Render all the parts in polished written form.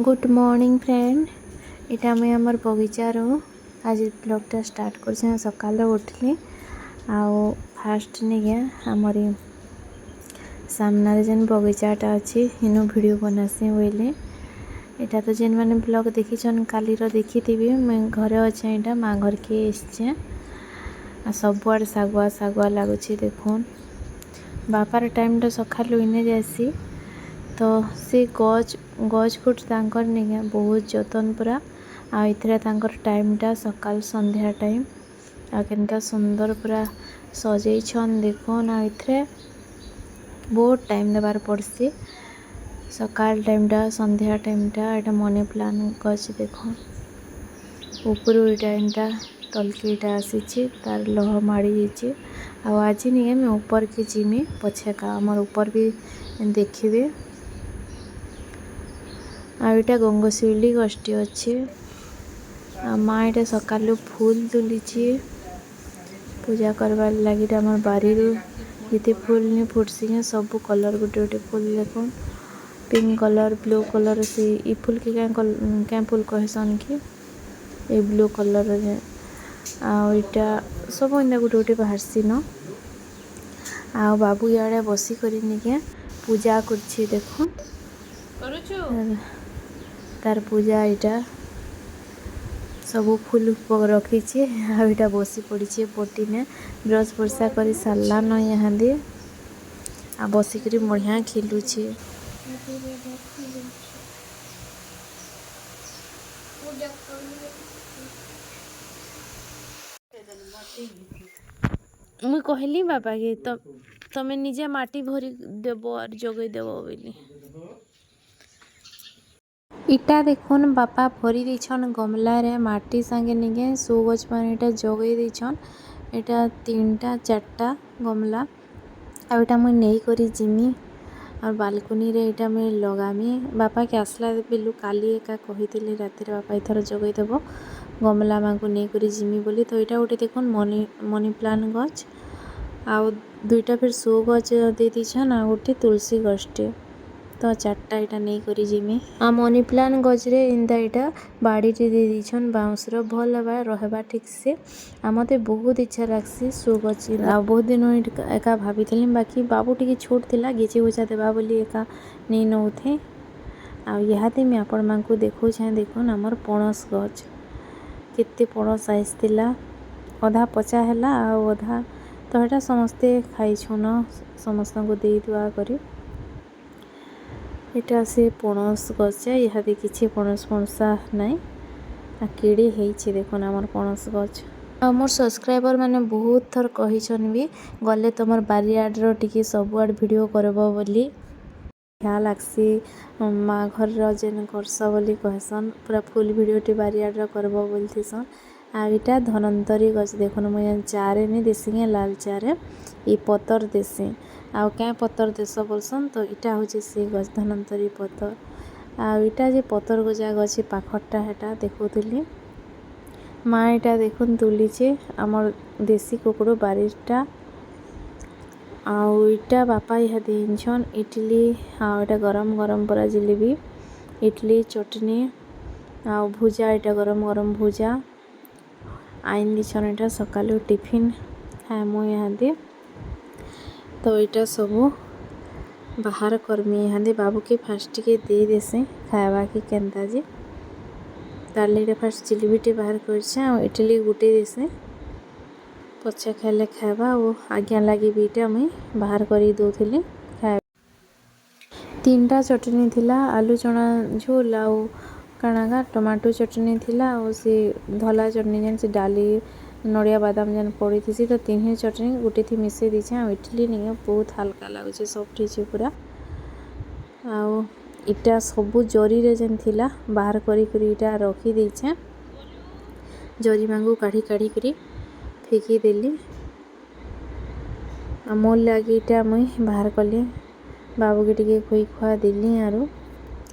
Good morning friend. इटा मुई आमर बगीचार आज ब्लॉगटा स्टार्ट कर सकाल उठली आउ फास्ट नहीं आमर सामने जेन बगीचाटा अच्छी इनु वीडियो बनासी बोले इटा तो जेन मैंने ब्लॉग देखीछन काली देखी थी मुई घरे अच्छे यहाँ माँ घर के आसचे सबुआड़ शागुआ शागुआ लगुच देखुन बापार टाइम तो सकालू इने जासी तो से गज गज फुट तांकर नहीं बहुत जतन पूरा आइथरे तांकर टाइमटा सकाल संध्या टाइम आ केनता सुंदर पूरा सजैछन देखुन आइथरे बहुत टाइम देवार पड़सी सकाल टाइमटा संध्या टाइमटा एटा मनी प्लांट गज देखुन ऊपर इटा तलकी इटा आसी तार लह माड़ी जाइए आज नहीं मैं ऊपर के जिमी पछे का आमर ऊपर भी देखिए आईटा गंगशिवली गष्टी अच्छे माँ यहाँ सकालू फूल तुली पूजा करवार लगे आम बारी ये फूल नहीं फुटसी सब कलर गोटे गोटे फूल देख पिंक कलर ब्लू कलर से ई फूल के क्या फूल कहसन कि ये ब्लू कलर आईटा सब इतना गोटे गोटे बाहरसी न आ बाबू इे बसिक पूजा कर देख तार पूजा यहाँ सब फूल रखी आईटा बसी पड़ी पटीने ब्रश वर्षा कर सारा न यहाँ दे आ बसिक बढ़िया खिलुचे मुई कहली बाबा के तमें निजे माटी भरी देव और जगई देव बोली इटा देखुन बापा भरी देछन गमला रे माटी संगे निगे सो गछ पानी इटा जगई देछन इटा 3टा 4टा गमला आ इटा मुई नहीं करी जिमी और बालकनी रे इटा मुई लगामी बापा के आसला बेलू काली एका कही रात बापा इथर जगई देव गमला माँ को नहीं करी जिमी बोली तो इटा गोटे देखुन मनी प्लांट गछ आ 2टा फिर सो गछ दे दीछन आ गोटे तुलसी गछटे तो 4टा इटा नहीं करी जिमी आ मनी प्लांट गजरे इंदा इटा बाड़ी दे दीछन बाउंसर भल हवा रहबा ठीक से आ मते बहुत इच्छा लागसी सो गछ आ बहुत दिन एका भाभी बाकी बाबू टिके छोट थिला गिची गुचा देबा बोली एका नहीं नौथे आ इहाते मैं आपण मां को देखो छे देखुन हमर पणस गछ केते पणस आइसतिला अधा पचा हैला आ अधा तो एटा समस्ते खाई छन समस्त को दे दुआ करी इटा से पणस गछ इहादे किछि पणस पणसा नाई आ केड़े हेइछि देखुन हमर पणस गछ आ मोर सब्सक्राइबर माने बहुत थर कहिछन भी गले तमर बारियाड रो टिके सबुआड वीडियो करबो बोली क्या लागसी माँ घर जेन करस बोली कहसन पूरा फुल वीडियोटी बारियाड करबो बोलथिसन आ इटा धनंतरी गछ देखुन मुझे चारे नहीं देसी लाल चारे ये पतर देसी आ क्या पतर देश बोलसन तो इटा हूँ से गछ धनंतरी पतर आ इटा जे पतर गजा गछ पाखटा हेटा देखुली माँ इटा देखुन तुलीचे आमर देसी कुकुड़ बारीटा आईटा बापा यहाँ दीछन इडली आटा गरम गरम पूरा जिलेबी इडली चटनी आ भुजा इटा गरम गरम भुजा आईन दीछन इटा सकालू टिफिन खाएमु यहाँ दे तो इटा सब बाहर करमी यहाँ दे बाबू के फास्ट के दे देसे खावा के केन्ता जे ताले फास्ट जिलेबीटे बाहर कर इडली गुटे देसे पछे खाइले खावा और आज्ञा लगी बीटा मुई बाहर करी दौली खाए 3टा चटनी थिला आलू चना झोल आउ काणागा टमाटो चटनी थिला और से धला चटनी जेन से डाली नड़िया बादाम जेन पड़ी थी तो 3 चटनी गोटे थी मिसई दीछे आ इडली नहीं बहुत हल्का लगुचे सॉफ्ट है पूरा आउ इटा सबू जरी रे जेन थिला बाहर करी इटा रखी दीछे जरी मांगू काढ़ी काढ़ी करी फेंकी देली मोर लगे इटा मुई बाहर कली बाबू के टिके खुई खुआ देली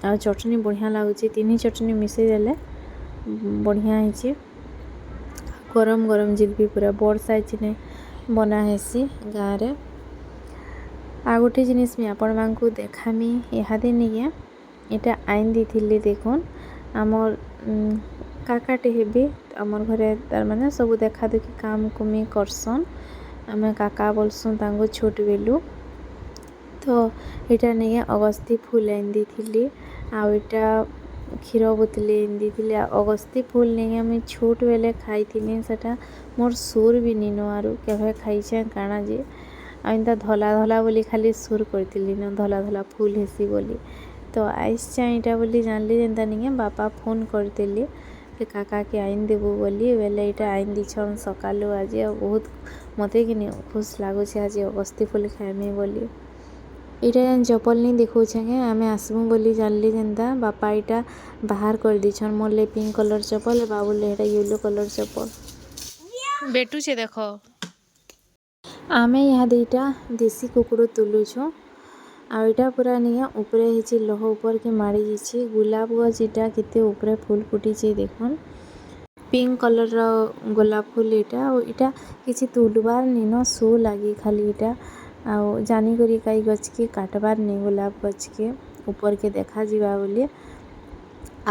आ चटनी बढ़िया लगुच 3 चटनी मिसई देले बढ़िया है गरम गरम जिलेबी पूरा बड़ साइज ने बना हेसी गाँव रे आ गोटे जिनिस मैं आपण मानकु देखामी इहादे नहीं এটা আইন ଦେଇଥିଲି দেখুন আমার কাকাଟେ হেবে আমার ঘরে তার মানে সবু দেখা দেখি কাম কুমি করসন ଆମେ କାକା ବୋଲସୁଁ ତାଙ୍କୁ ଛୋଟ ବେଲୁ ତ ଏଇଟା ନେଇକି ଅଗସ୍ତି ଫୁଲ ଆଣି ଦେଇଥିଲି ଆଉ ଏଇଟା କ୍ଷୀର ବୋତଲେ ଆଣି ଦେଇଥିଲି ଆଉ ଅଗସ୍ତି ଫୁଲ ନେଇକି ଆମେ ଛୋଟ ବେଲେ ଖାଇଥିଲି ସେଟା ମୋର୍ ସୁର ବି ନିନ ଆରୁ କେବେ ଖାଇଛେ କାଣା ଯେ ଆଉ ଏନ୍ତା ଧଲା ଧଲା ବୋଲି ଖାଲି ସୁର କରିଥିଲି ନ ଧଲା ଧଲା ଫୁଲ ହେସି ବୋଲି ତ ଆଇସଛେ ଏଇଟା ବୋଲି ଜାଣିଲି ଯେନ୍ତା ନିକେ ବାପା ଫୋନ୍ କରିଦେଲି ଯେ କାକାକେ ଆଇନ ଦେବୁ ବୋଲି ବେଲେ ଏଇଟା ଆଇନ ଦେଇଛନ୍ ସକାଳୁ ଆଜି ଆଉ ବହୁତ ମତେ କିନି ଖୁସ୍ ଲାଗୁଛେ ଆଜି ଅଗସ୍ତି ଫୁଲ ଖାଇମି ବୋଲି ଏଇଟା ଚପଲ ନି ଦେଖଉଛେ କେ ଆମେ ଆସିବୁ ବୋଲି ଜାଣିଲି ଯେନ୍ତା ବାପା ଏଇଟା ବାହାର କରିଦେଇଛନ୍ ମୋରଲେ ପିଙ୍କ କଲର ଚପଲ ବାବୁଲେ ଏଇଟା ୟେଲୋ କଲର ଚପଲ ବେଟୁଛେ ଦେଖ ଆମେ ଏହା ଦୁଇଟା ଦେଶୀ କୁକୁର ତୁଲୁଛୁ ଆଉ ଏଇଟା ପୁରା ନିଆ ଉପରେ ହେଇଛି ଲହ ଉପରକେ ମାଡ଼ି ଯାଇଛି ଗୁଲାପ ଗଛ ଏଇଟା କେତେ ଉପରେ ଫୁଲ ଫୁଟିଛି ଦେଖୁନ୍ ପିଙ୍କ କଲର ଗୋଲାପ ଫୁଲ ଏଇଟା ଆଉ ଏଇଟା କିଛି ତୁଲବାର ନିନ ଶୋ ଲାଗି ଖାଲି ଏଇଟା ଆଉ ଜାନିକରି କାଇ ଗଛକେ କାଟବାର ନି ଗୋଲାପ ଗଛକେ ଉପରକେ ଦେଖାଯିବା ବୋଲି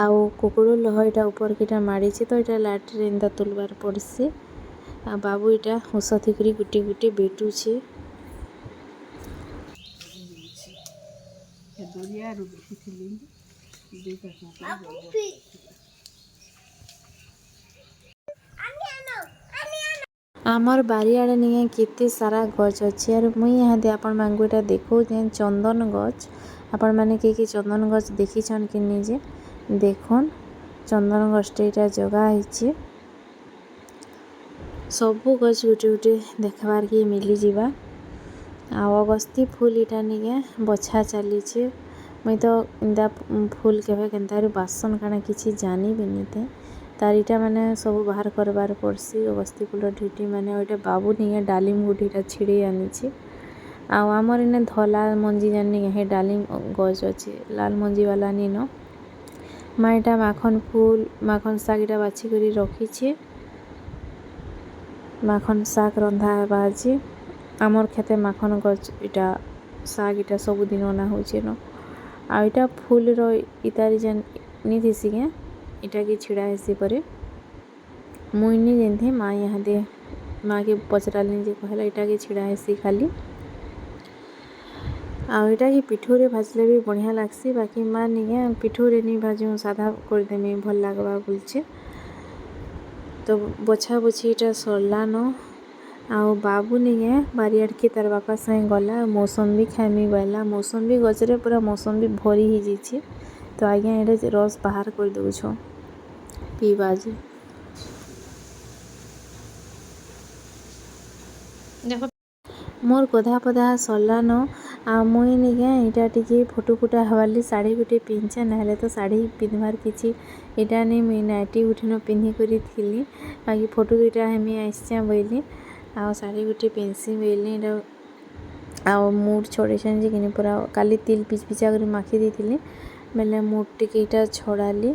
ଆଉ କୁକୁର ଲହ ଏଇଟା ଉପରକେ ଏଇଟା ମାଡ଼ିଛି ତ ଏଇଟା ଲାଇଟ୍ରେ ଏନ୍ତା ତୁଲବାର ପଡ଼ସି ଆଉ ବାବୁ ଏଇଟା ଔଷଧିକରି ଗୁଟେ ଗୁଟେ ବେଟୁଛେ আমার বারিଆଡ଼େ নিয়ে কেতে সারা গছ ଅଛି আর মুই ইহাদে আপন মানকু এটা দেখৌଛে চন্দন গছ আপন মানে কি চন্দন গছ দেখিছন কি নিজে দেখুন চন্দন গছটা এটা জগা ହେଇଛି ସବୁ ଗଛ ଗୁଟେ ଗୁଟେ ଦେଖବାର୍ କେ ମିଲିଯିବା ଆଉ ଅଗସ୍ତି ଫୁଲ ଏଇଟା ନିକେ ବଛା ଚାଲିଛେ ମୁଇଁ ତ ଏନ୍ତା ଫୁଲ କେବେ କେନ୍ତାରୁ ବାସନ କାଣା କିଛି ଜାନିବି ନିତେ ତାର ଏଇଟା ମାନେ ସବୁ ବାହାର କରବାର ପଡ଼ସି ଅଗସ୍ତି ଫୁଲର ଢିଟି ମାନେ ଏଇଟା ବାବୁ ନିକେ ଡାଲିମ ଗୁଟିଟା ଛିଡ଼େଇ ଆନିଛି ଆଉ ଆମର ଏନେ ଧଲା ମଞ୍ଜି ଜାନି ହେ ଡାଲିମ ଗଛ ଅଛି ଲାଲ ମଞ୍ଜି ବାଲା ନିନ ମା ଏଇଟା ମାଖନ ଫୁଲ ମାଖନ ଶାଗ ଏଇଟା ବାଛି କରି ରଖିଛି ମାଖନ ଶାଗ ରନ୍ଧା ହେବା ଅଛି ଆମର ଖେତେ ମାଖନ ଗଛ ଏଇଟା ଶାଗ ଏଇଟା ସବୁଦିନ ଅନା ହଉଛେ ନ ଆଉ ଏଇଟା ଫୁଲର ଇତାରି ଯେନ୍ ନି ଥିସି କେ ଏଇଟାକେ ଛିଡ଼ା ହେସି ପରେ ମୁଇଁ ନି ଯେନ୍ଥି ମା ଇହାଦେ ମାକେ ପଚରାଲି ଯେ କହିଲା ଏଇଟାକେ ଛିଡ଼ା ହେସି ଖାଲି ଆଉ ଏଇଟାକେ ପିଠୁରେ ଭାଜିଲେ ବି ବଢ଼ିଆ ଲାଗ୍ସି ବାକି ମା ନିକେ ପିଠୁରେ ନି ଭାଜୁ ସାଧା କରିଦେମି ଭଲ ଲାଗ୍ବା ବୋଲଛେ ତ ବଛା ବଛି ଏଇଟା ସରଲାନ ଆଉ ବାବୁ ନିକେ ବାରିଆଡ଼କେ ତାର ବାପା ସାଙ୍ଗେ ଗଲା ମୌସମ୍ବି ଖାଇମି ବୋଇଲା ମୌସମ୍ବି ଗଛରେ ପୁରା ମୌସମ୍ବି ଭରି ହେଇଯାଇଛି ତ ଆଜ୍ଞା ଏଇଟା ରସ ବାହାର କରିଦେଉଛ ପିଇବା ଯେ ଦେଖ मोर गधा पधा सरलान आ मुई निके इटा टिके फोटो फुटा हवाली साड़ी गुटे पिंचे नहले तो साड़ी पिंधवार किछि इटा नहीं मुई नाइटी गुटे न पिंधि करी थिली बाकी फोटो दुटा हमें आइसचे बोइली आ साड़ी गुटे पिंसी बोइली इटा आ मूड छोड़ेछन जे किने पूरा काली तिल पिच पिचा करी माखी देथिली बेले मूड टिके इटा छोड़ाली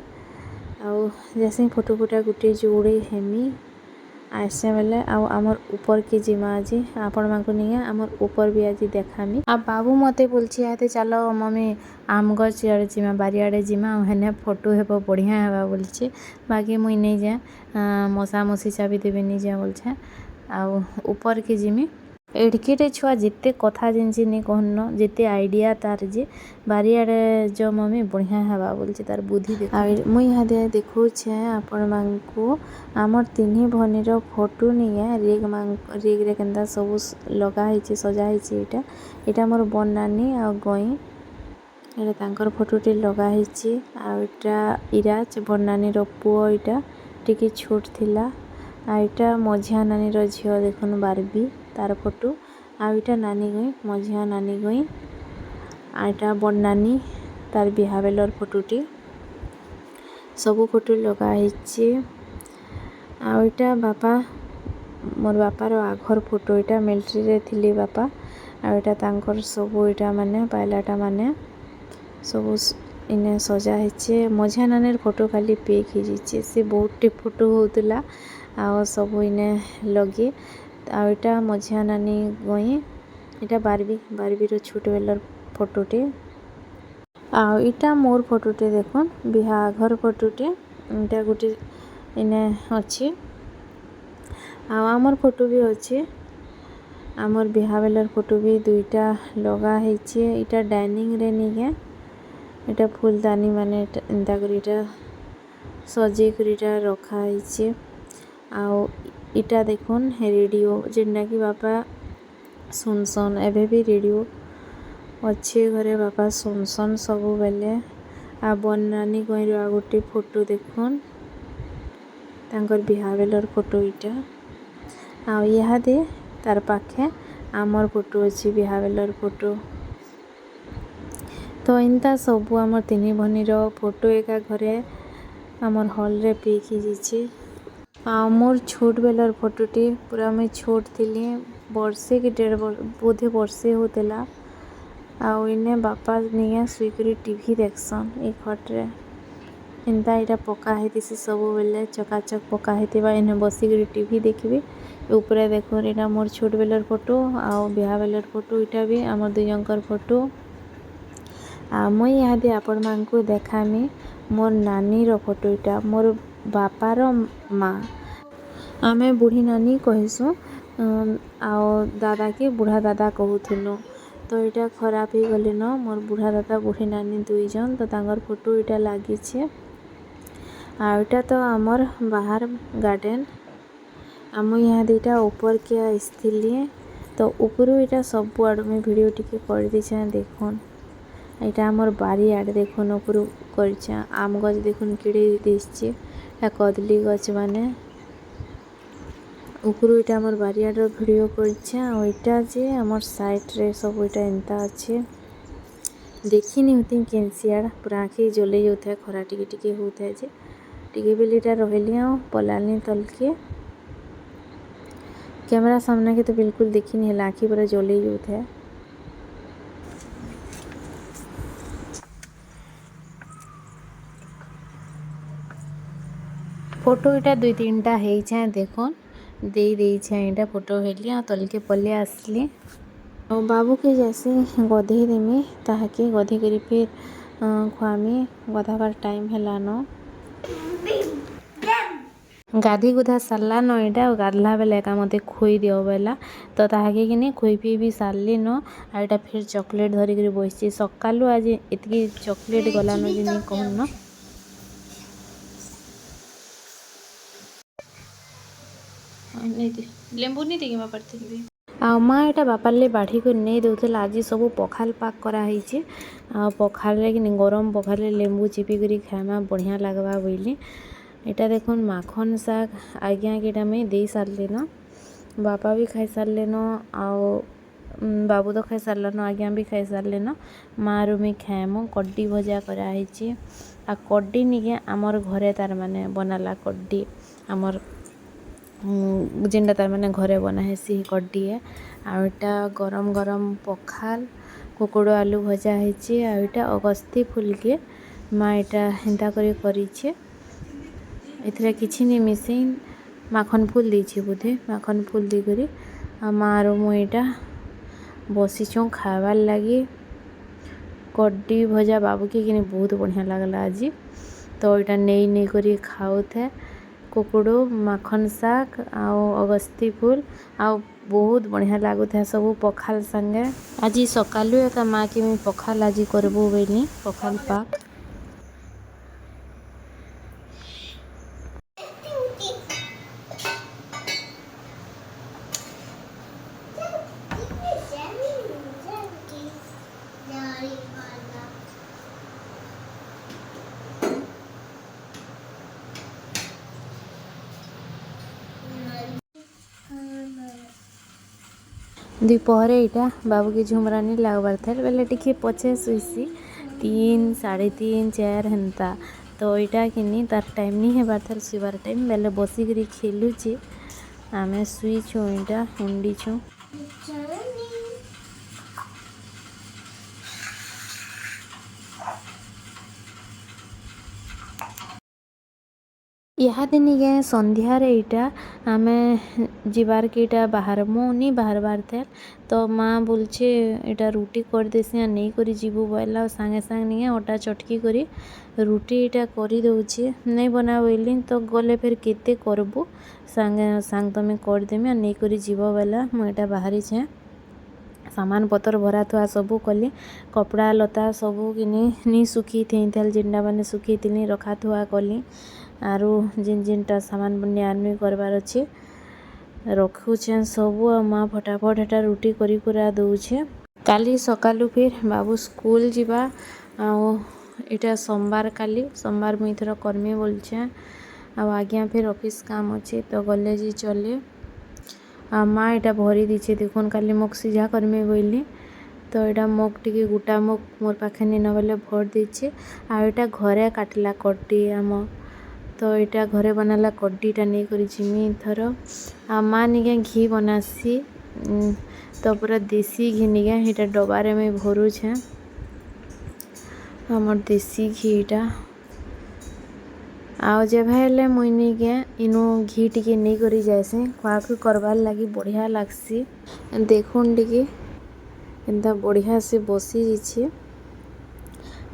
आ जैसे फोटो फुटा गुटे जोड़े हेमी आसे बेले आमर ऊपर के जिमा आज आपण मानकु नहीं आमर ऊपर भी आज देखामी आ बाबू मते बोलछि आते चलो मम्मी आम गछ आड़े जिमा बारियाड़े जिमा हेने फोटो हेबो बढ़िया हेबा बोलछि बाकी मुई नहीं जा मशा मशी चाबी देबे नहीं जा बोलछे आ ऊपर के जिमी एड़केटे छुआ जिते कथा जिनसी नहीं कहन जिते आइडिया तार जे बारियाड़े जो मम्मी बढ़िया हेबा बोलछि तार बुद्धि देखा मुई हादे देखौ छे आपण मानकु आमर तिन्ही भनीर फोटो नहीं रेग रे केंदा सब लगा ହେଇଛି सजा ହେଇଛି एटा मोर बन नानी आ गई एटा तांकर फोटोटे लगा ହେଇଛି आ एटा इराज बन नानी रो पुओ एटा टिके छोट थिला आ एटा मझिया नानी रो झियो देखन बारबी तार फोटो आ एटा नानी गई मझिया नानी गई आ एटा बन नानी तार बिहावेलर फोटोटे सब फोटो लगा ହେଇଛି आ एटा बापा मोर बापार आघर फोटो एटा मिलिट्री रे थिली बापा आ एटा तांकर सब एटा माने पायलाटा माने सब इने सजा ହେଇଛି मझिया नानीर फोटो खाली पेक ही जाइए से बहुत टे फोटो होतला आ सब इने लगे आ एटा मझिया नानी गई एटा बारबी रो छोट बेलर फोटोटे इटा मोर फोटोटे देखुन बिहाघर फोटोटे इटा गोटे इने अच्छी आमर फोटो भी अच्छे आमर बिहा बेलर फोटो भी दुईटा लगा है इटा डाइनिंग रे निके इटा फूलदानी माने एंता कर इटा सजे कर इटा रखा है आउ इटा देखुन रेडियो जेनटा कि बापा सुनसन एबे भी रेडियो अच्छे घरे बापा सुनसन सबु बेले आ बनानी कइरा गोटे फोटो देखुन तांकर बिहा बेलर फोटो इटा आ इहादे तार पाखे आमर फोटो अच्छी बिहा बेलर फोटो तो इनता सबु आमर तीनी भनीर फोटो एका घरे आमर हॉल रे पीकी जीचे मोर छोट बेलर फोटोटी पूरा मैं छोट थिली वर्षे कि 1.5 बोधे वर्षे होतेला आउ इने बापा निया सुईकरी टीवी देखसन ए खटरे एंता इटा पका हेतिसी सबु बेले चकाचक पका हेतिबा इने बसिकरी टीवी देखबी ऊपरे देखो इटा मोर छोट बेलर फोटो आउ बिहा बेलर फोटो इटा भी आमर दुई जंकर फोटो मुई इहादे आपण मानकु देखामी मोर नानी रो फोटो इटा मोर बापार माँ आमे बुढ़ी नानी कहसु आओ दादा के बुढ़ा दादा कहूथुनु तो इटा खराब ही गले न मोर बुढ़ा दादा बुढ़ी नानी दुई जन तो तांगर फोटो इटा लागी छे आ इटा तो आमर बाहर गार्डन आम यहाँ दीटा ऊपर के आसथिली तो ऊपर इटा सब आड़ में वीडियो टिके कर दीछे देखुन इटा आमर बारी आड़े देखुन ऊपर कर आम गछ देखुन किड़े दिशे कदली गछ माने ऊपर इटा आमर बारी आड़ वीडियो कर जे आमर साइड रे सब इटा एंता अच्छे देखिनी होती केनसियाड़ पूरा आँखि जले जाता है खरा टिके टिके होता है जे टिके बेलीटा रहली आ पलानी तल के कैमरा सामने के तो बिल्कुल देखी नहीं है आँखि पूरा जले जाता है फोटो इटा 2-3टा है देखो दे इटा फोटो हेली आ तल के पले आसली बाबू के जैसे गधे देमी ताके गधे करी फिर खुआमी गधाबार टाइम हेलानो गाधी गुधा सारला न इटा गाधला बेला एका मते खुई दियो बेला तो ताके कि खुई पी भी सारली न आ इटा फिर चॉकलेट धरिक बसची सकालू आज इतकी चॉकलेट गलान जिनी कहन लेंबू नहीं देगी माँ पड़ती आ माँ इटा बापार ले बाढ़ी को नहीं दौला आज सब पखाल पाक कराई पखाल कि गरम पखाल लेंबू चिपी कर खाइमा बढ़िया लगवा बोली इटा देखुन माखन शाग आज्ञा कि मैं दे सारे न बापा भी खाई सारे न आओ बाबू तो खाई सारन आज्ञा भी खाई सारे न माँ रू मैं खाएम कड्डी भजा कराई आ कड्डी निके आमर घरे तार माने बनाला कड्डी आमर जेनटा तार माने घरे बना हेसी कड्डी है आटा गरम गरम पखाल कुकुड़ आलू भजा है आटा अगस्ती फूल के माँ इटा हेन्ता करी एथरा किछि नहीं मिसे माखन फूल देछि बोधे माखन फूल देकरी आ माँ रो मु इटा बसीछूँ खाबार लगी कड्डी भजा बाबू के कि बहुत बढ़िया लगला आज तो इटा नहीं करी खाऊ थे कुकुड़ो माखन शाग आओ अगस्ती फूल आओ बहुत बढ़िया लगू था सब पखाल संगे आज सकालू एका माँ के मैं पखाल आज करबो बोली पखाल पाक दोपहर इटा बाबू के झुमरा नहीं लगवार था बेले टिके पचे शुसी 3, 3:30, 4 हेन्ता तो इटा कि तार टाइम नहीं है बार शुवार टाइम बेले बसिक खेलुचे आमे शुईचु इटा हुंडीचु इहादे निगे संध्यारे इटा आमे जीवार के इटा बाहरमु नी बाहरबार थे तो माँ बोलछे इटा रुटी कर देसी नहीं करी जीवु बोला सांगे सांग निगे अटा चटकी करी रुटी इटा करी दउछे नहीं बना बोली तो गले फिर केते करबू सांगे सांग तमें कर देमी नहीं करी जीव बोला मुझे इटा बाहरी छे सामान पतर भरा थुआ सबू कली कपड़ा लता सबू किनी नी सुखी थी जिंडा मैंने सुखी थी रखा थुआ कली आरु जिन जिनटा सामान बनी आर्मी करवार अच्छे रखुछे सबू आ माँ फटाफट एटा रुटी करी कुरा दउछे काली सकालू फिर बाबू स्कूल जीवा आटा सोमवार काली सोमवार मुई थर कर्मी बोलछे आज्ञा फिर ऑफिस काम अच्छे तो गले जी चले आ माँ एटा भरी दीछे देखुन काली मुख सीझा करमी बोली तो यहाँ मुख टी गोटा मुख मोर पाखे नहीं न बोले भर दीछे आटा घरे काटला कड्डी आम तो यहाँ घरे बनाला कड्डीटा नहीं करी जिमी थर आ माँ निके घी बनासी तो पूरा देसी घी निके यहाँ डबारे में भरुछे आमर देसी घीटा आउ जब हेले मुई निके इनु घी टिके नहीं करी जाएसी खुआखु करवार लगी बढ़िया लागसी देखुन टिके एंता बढ़िया से बसी जाइए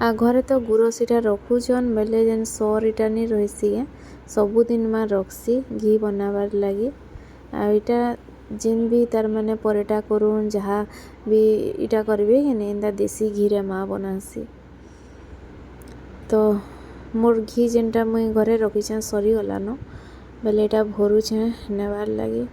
आ घरे तो गुरसीटा रखुछन बेले जेन सर इटा नहीं रहीसी सबुदिन माँ रखसी घी बनाबार लगी आटा जेन भी तार माने परेटा करूँ जहाँ भी इटा करबे कि नहीं एंता देसी घी रे माँ बनासी तो मोर घी जेनटा मुई घरे रखीछे सरीगलान बेले यहाँ भरुछे नेबार लगी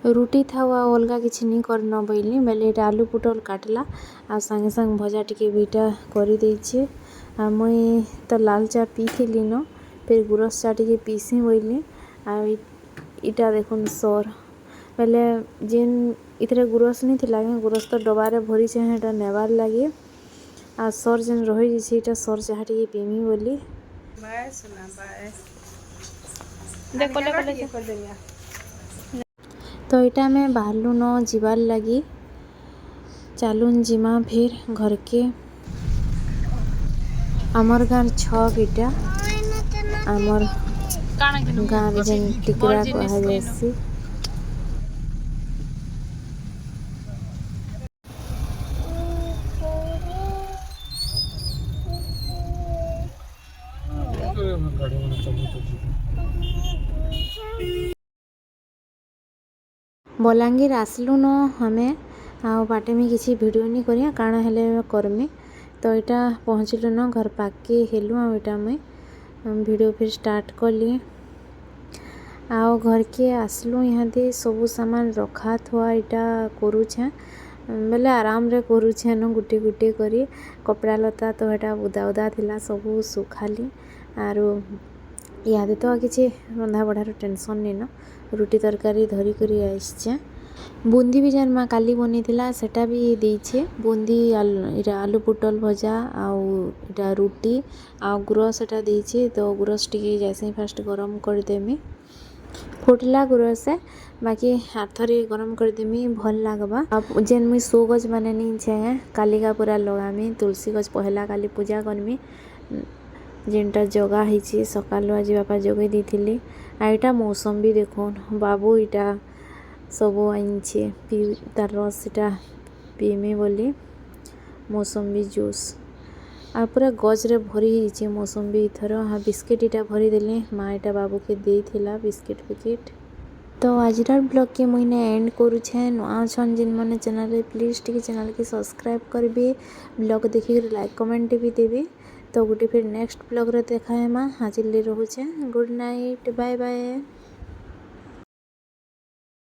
रुटी था अलग किसी नहीं करना बोली बेले आलू पुटल काटला आ संगे संग भजा टिके बीटा कर देछे आ मुई तो लाल चा पी थी न फिर गुरस चा टिके पीसी बोली आ इटा देखुन सर बेले जेन इतरे गुरस नहीं थिला गुरस तो डबारे भरी छे हेटा नेबार लगे आ सर जेन रही जाइए सर चाह टिके पीमी बोली तो यहाँ में बाहरलु न जीवार लगी चलुन जिमा फिर घर के आमर गाँव छक इटा आमर गाँव जेन टिकरा कहा जासी बलांगीर आसलु न हमें आ बाटे में किसी वीडियो नहीं करिया काना हेले करमी तो यहाँ पहुँचलु न घर पाके हेलु आटा में वीडियो फिर स्टार्ट कली आओ घर के आसलु यहाँ दे सबू सामान रखा थुआ यहाँ करुछे बेले आराम रे करुछे न गुटे गुटे करी कपड़ा लता तो यहाँ उदा उदा थिला सबू सुखाली आरो इहादे तो किसी रंधा बढ़ार टेंशन नहीं न रुटी तरकारी धरी करी आइछे बुंदी भी जान माँ काली बनी थिला सेटा भी देछे बुंदी आलू पुटल भजा आउ रुटी आ गुरस एटा देछे तो गुरस टिके जैसे फास्ट गरम कर देमी फुटला गुरस बाकी हाथ रे गरम कर देमी भल लागबा जेन मुई सो गज माने नहीं छे कालिका पूरा लगामी तुलसी गज पहला काली पूजा करमी जेनटा जगह है सकाल आज बापा जगह दी आईटा मौसम भी देखुन बाबू इटा सब आईछे पी तार रस इटा पीमी बोली मौसम्बी जूस आ पूरा गजरे भरी होइछे मौसम्बी इथर हाँ बिस्किट इटा भरी देली माँ इटा बाबू के दे थिला बिस्किट पिकिट तो आजर ब्लॉग के मुझे एंड करुछे नुआ छन जिन मैंने चैनल प्लीज टी चैनल के सब्सक्राइब करेंगे ब्लॉग देखिए लाइक कमेंट भी देवे तो गोटे फिर नेक्स्ट ब्लॉग रे देखा है माँ हाजिर ले रोचे गुड नाइट बाय बाय।